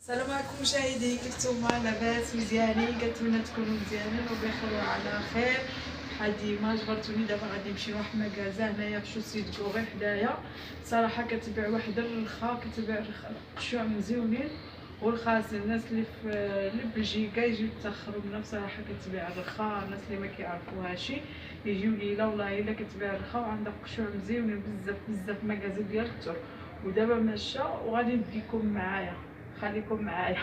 السلام عليكم مشاهدي، كيف نتوما؟ لاباس مزيانين؟ كنتمنى تكونوا مزيانين وبخير وعلى خير. بحال ديما جبرتوني دابا غادي نمشي لواحد المكازا هنايا في شوسيت كوغي حدايا. صراحه كتبيع واحد الرخا، كتبيع شوع مزيونين والخاص الناس اللي في بلجيكا يجيو يتاخروا منها. بصراحه كتبيع الرخا، الناس اللي ما كيعرفوهاش يجيو ليله والله الا كتبيع الرخا وعندها قشوع مزيونين بزاف مكازا ديال التور. ودابا ماشيه وغادي نديكم معايا، خليكم معايا.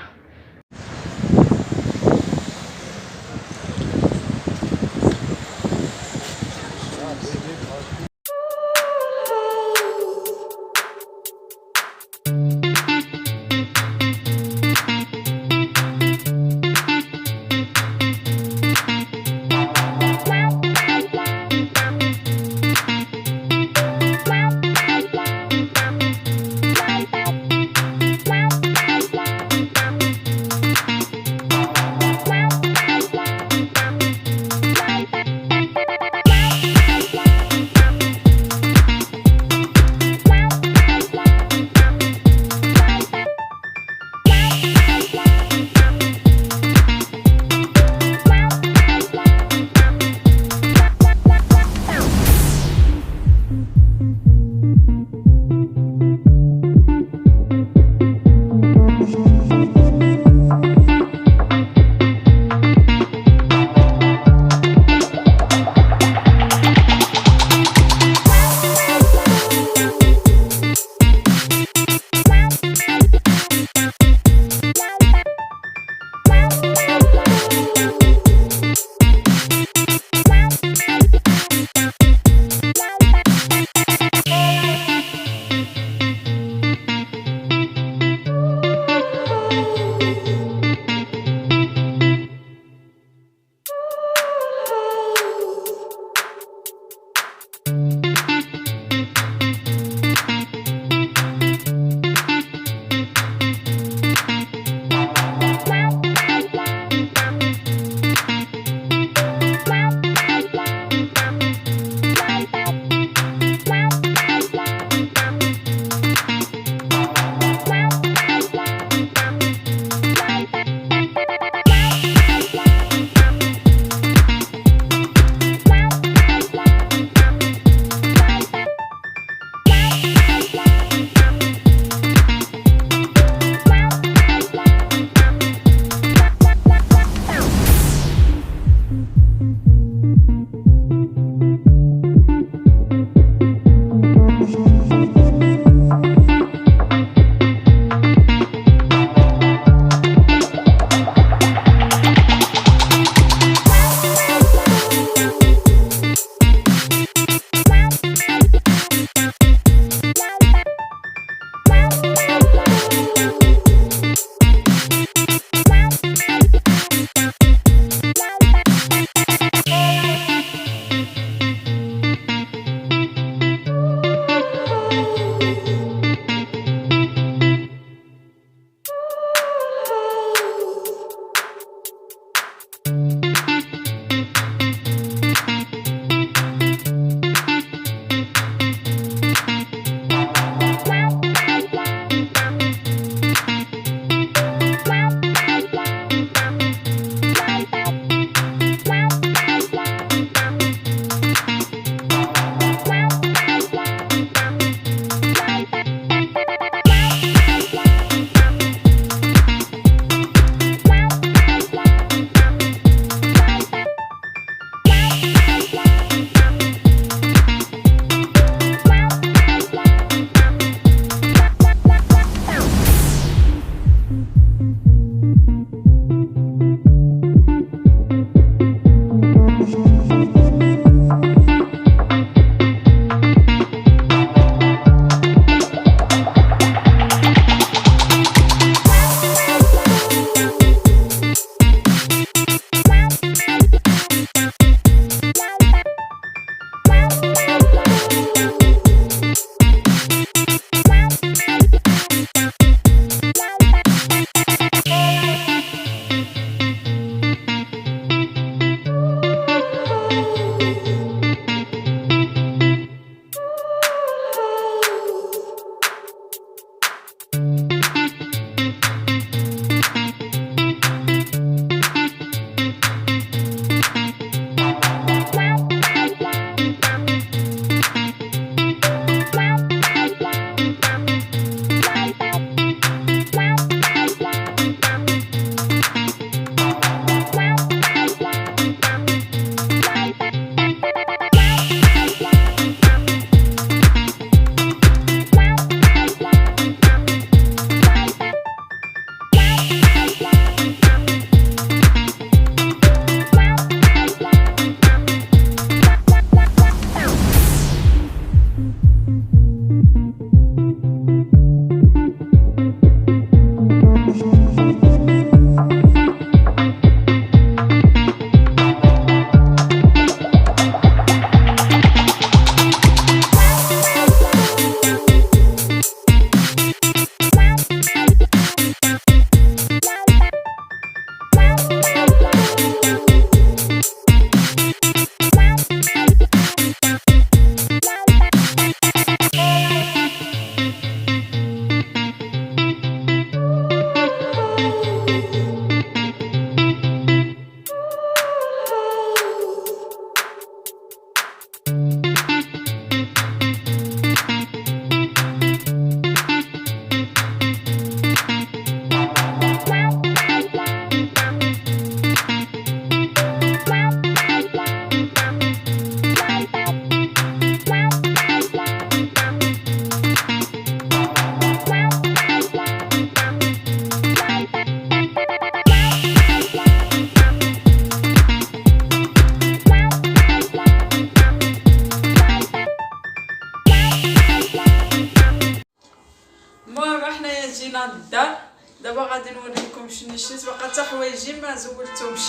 نوريكم شنو شريت. باقا حتى حوايجي ما زولتهمش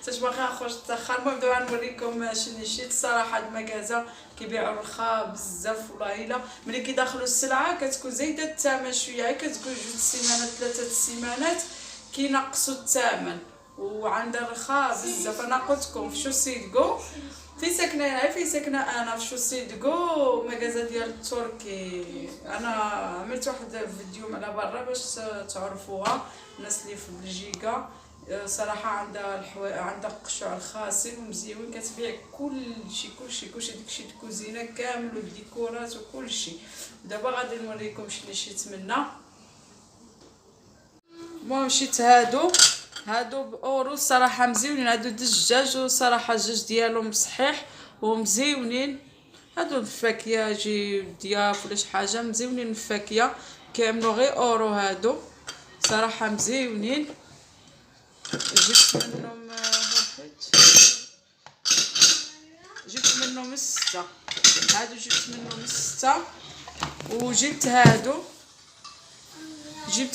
حتى باقا خرجت تاخر. المهم دابا نوريكم شنو شريت. الصراحه هاد المكازا كيبيعوا رخا بزاف والله الا ملي كيدخلوا السلعه كتكون زايده الثمن شويه، كتكون 2 سيمانات 3 سيمانات كينقصوا الثمن وعندها رخا بزاف. انا قلت لكم في شوسيدكو في ساكنه في ساكنه انا في شوسيدكو مكازا ديال التركي. انا عملت واحد فيديو على برا باش تعرفوها الناس اللي في بلجيكا. صراحه عندها عندها قشع الخاصين ومزيون، كتبيع كلشي داكشي الكوزينه كامل والديكورات وكلشي. دابا غادي نوريكم شنو شريت منها. المهم شريت هادو باورو صراحه مزيونين. هادو دجاج وصراحه الجوج ديالهم صحيح ومزيونين. هادو الفاكهه يجي ضياف ولا شي حاجه مزيونين الفاكهه كيعملوا غير اورو. هادو صراحه مزيونين. جبت منهم 6. هادو جبت منهم 6 وجبت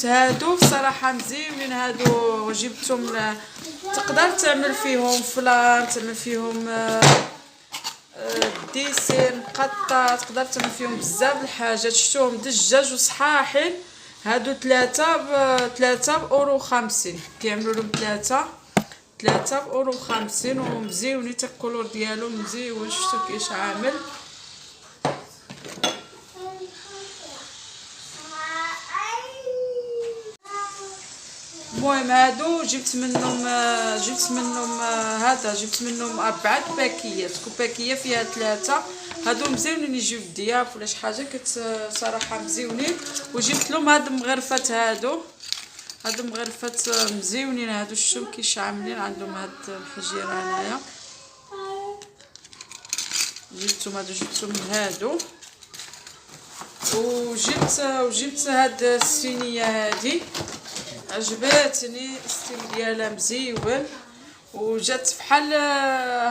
هادو صراحه مزيونين. هادو جبتهم تقدر تعمل فيهم فلان، تعمل فيهم ديسين قطه، تقدر تعمل فيهم بزاف الحاجات. شفتوهم دجاج وصحاحين. هادو 3 بأورو 50 كيعملوا لهم 3 بأورو 50 ومزيونين. حتى الكولور ديالهم مزيون. شفتو كيش عامل. المهم هادو جبت منهم هذا جبت منهم 4 باكيات. كل باكيه فيها 3. هادو مزيونين يجيو الضياف ولا شي حاجه صراحه مزيونين. وجبت لهم هاد المغرفات. هادو مغرفات مزيونين. هادو شوفوا كيش عاملين. عندهم هاد الحجيره هنايا جبتهم هادو. وجبت هاد الصينيه هادي عجبتني الستيل ديالها مزيون. وجات بحال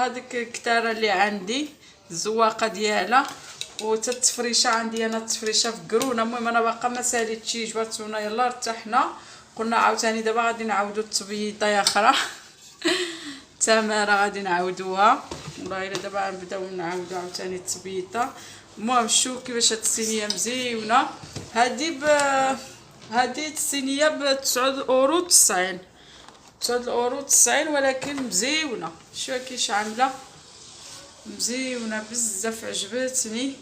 هذيك الكتاره اللي عندي الزواقه ديالها وتا التفريشه عندي انا التفريشه في قرونه. المهم انا باقا ما ساليتشي جبرتونا يلا ارتحنا. قلنا عاوتاني دابا غادي نعاودوا التبييضه اخرى تماره غادي نعاودوها والله الا دابا غنبداو نعاودوا عاوتاني التبييضه. المهم شوفوا كيفاش هاد الصينيه مزيونه. هادي الصينيه ب 9 اورو 90 ولكن مزيونه. شوفوا كيش عامله مزيونه بزاف عجبتني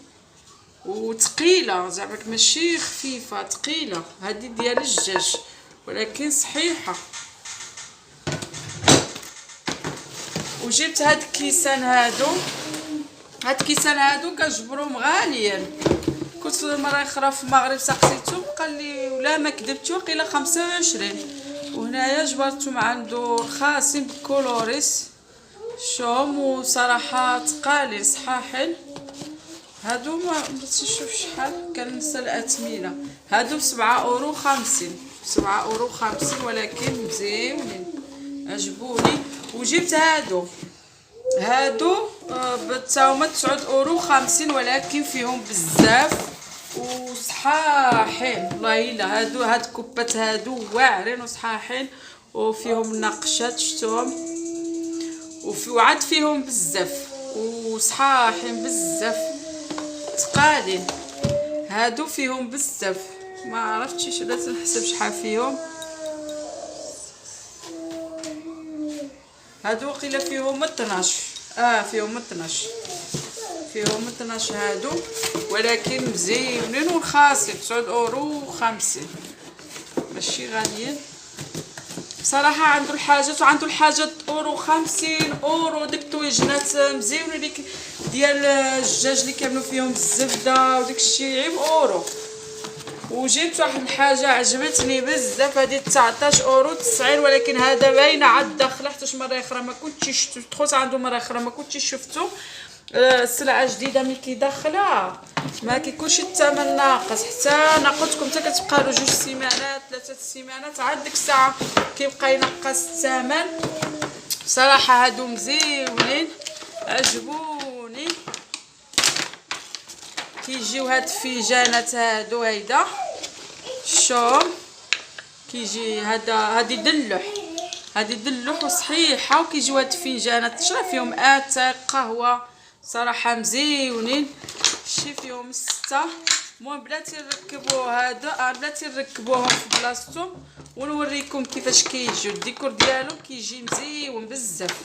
وثقيله زعما ماشي خفيفه ثقيله. هادي ديال الدجاج ولكن صحيحه. وجبت هاد الكيسان هادو كنجبروهم غاليين. كنت مره اخرى في المغرب سقسيتهم قال لي ولا ما كذبتي وقيله 25. وهنايا جبرتهم عنده رخاصين بكولوريس شوم وصراحه تقالي صحاحين. هادو ما تشوف شحال كننسى الاثمنه. هادو ب 7 اورو 50 ولكن مزيونين عجبوني. وجبت هادو بتاهما 9 اورو 50 ولكن فيهم بزاف وصحاحين والله الا. هاد كوبات هادو واعرين وصحاحين وفيهم نقشات شفتوهم وعاد فيهم بزاف وصحاحين بزاف تقالين. هادو فيهم بزاف ما عرفتش لازم نحسب شحال فيهم. هادو وقيله فيهم 12 فيهم 12 هادو ولكن مزيونين ورخاصين 9 اورو 50 ماشي غاليين بصراحه. عنده الحاجات وعنده الحاجات اورو 50 اورو. ديك الطويجنات مزيونين ديال الدجاج اللي كيعملوا فيهم الزبده وداك الشيء عيب اورو. وجبت واحد الحاجه عجبتني بزاف هذه 19 اورو 90 ولكن هذا باينه على الداخله حتى مره اخرى ما كنتش دخلت عنده مره اخرى ما كنتش شفتو. السلعه جديده ملي كيدخلها ما كيكونش الثمن ناقص حتى انا قلت لكم حتى كتبقى له 2 سيمانات 3 سيمانات عاد ديك الساعه كيبقى ينقص الثمن. بصراحه هادو مزيونين عجبوني. كيجيو هاد الفيجانات هادو هيدا شوف كيجي هادي دلوح، هادي دلوح وصحيحه، وكيجيو هاد الفنجانات تشرب فيهم اتاي قهوه صراحه مزيونين. شي فيهم 6. المهم بلاتي نركبوا هذا، بلاتي نركبوهم في بلاصتهم ونوريكم كيفاش كيجيو. الديكور ديالهم كيجي مزيون بزاف.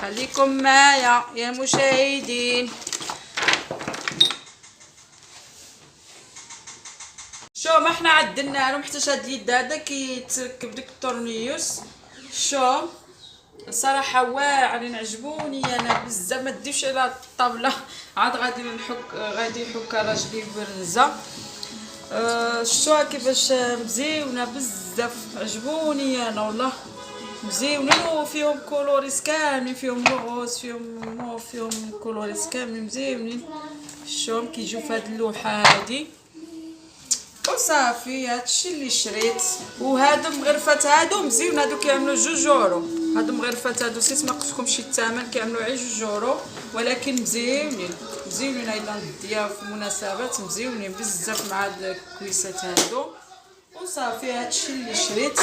خليكم معايا يا مشاهدين. شو ما احنا عدلنا لهم حتى هاد اليد هذا كيتركب ديك الطورنيوس. شو صراحه واعرين عجبوني انا بزاف. ما ديوش على الطاوله عاد غادي يحك راجلي برنزه. شتوها كيفاش مزيونه بزاف، عجبوني انا والله مزيونين. وفيهم كولوريس كاملين، فيهم روز، فيهم موف، فيهم كولوريس كاملين مزيونين. شوم كيجيو في هاد اللوحه هادي وصافي. هادشي اللي شريت. وهادو مغرفات هادو مزيون، هادو كيعملوا 2 يورو. هادو مغرفات هادو سيت ما قلتلكمش الثمن، كيعملوا غير 2 يورو ولكن مزيونين مزيونين. ايضا نديها في المناسبات مزيونين بزاف مع هاد الكويسات هادو. وصافي هادشي اللي شريت.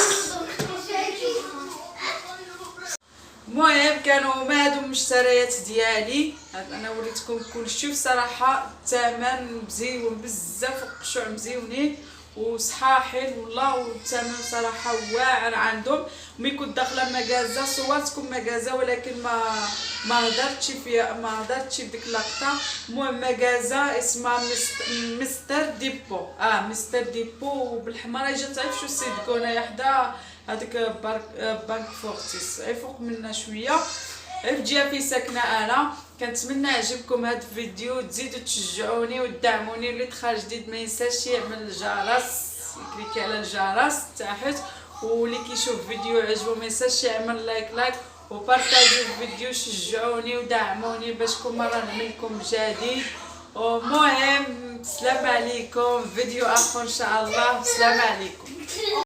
المهم كانوا هادو المشتريات ديالي. انا وريتكم كلشي. وصراحه الثمن مزيون بزاف، وقشوع مزيونين وصحاحين والله. والثمن صراحه واعر عندهم. ملي كنت داخله مغازه صورتكم مغازه ولكن ما هضرتش فيها، ما هضرتش بديك اللقطه. المهم مغازه اسمها مستر ديبو. مستر ديبو بالحمراء. جات تعرف شو السيد كونايا حدا هذيك بنك فورتيس فوق منا شويه في جهه في ساكنه انا. كنتمنى عجبكم هذا الفيديو، تزيدوا تشجعوني وتدعموني. اللي دخل جديد ما ينساش يعمل الجرس، يكليكي على الجرس تحت. واللي كيشوف فيديو عجبو ما ينساش يعمل لايك وبارطاجيو الفيديو. شجعوني ودعموني باش كل مره نعمل لكم جديد. المهم سلام عليكم، فيديو اخر ان شاء الله. سلام عليكم.